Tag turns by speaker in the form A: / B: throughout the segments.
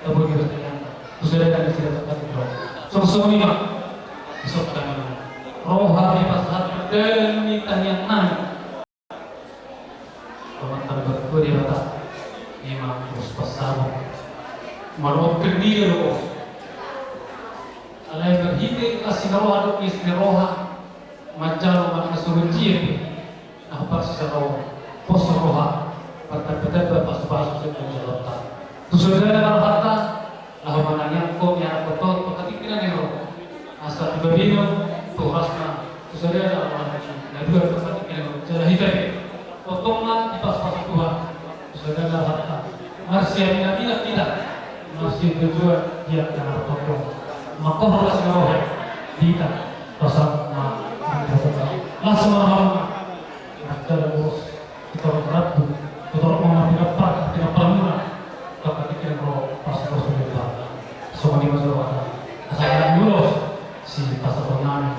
A: Tabur kita yang sudah ada di sini tempat itu. Semua ini besok kami roh hari pas hari demi tanya nang. Komentar berikut dia kata imam terus pasal marok kediri roh. Alai berhiti kasih roh aduk istri roha macam mana suruh jiep. Apa sih roh pos roha pada pas sudah menjalanta. Sudah ada harta lah mana yang kau yang betul ketika ni roh asal berbino tu rasna sudah ada orang yang dua ketika ni jadi hidup potonglah di pas Tuhan sudah ada harta masih ada tidak masih tujuan dia akan potong maka harus roh tidak pasal langsung orang ada bos kita ragu kita mau tidak pernah ketika roh pas sudah semua di masalah asal dulu si pasal penani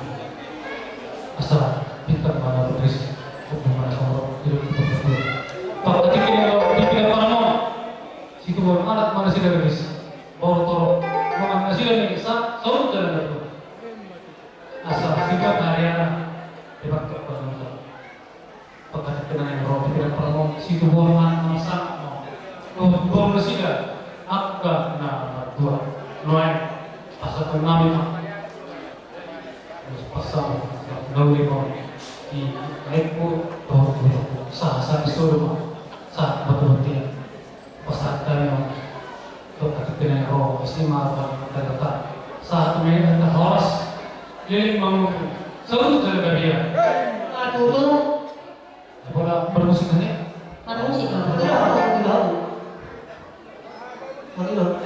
A: asal pintar mana tulis hubungan sama hidup betul kalau ketika pernah si tu alat mana sih dari baru toro mana sih dari bisa selalu jalan itu asal sehingga karya debat kepada pekerjaan dengan roh tidak pernah si tu mana masa baru sih agak nama dua noy pasal penami pasal lalu di lepo toh sah disuruh sah betul-betul pasal kami untuk ketika roh istimewa dan tetap saat ini ada harus jadi mau seluruh jalan dia
B: Aduh,
A: bola bermusiknya
B: ada musik kan? Ada apa? Mati loh.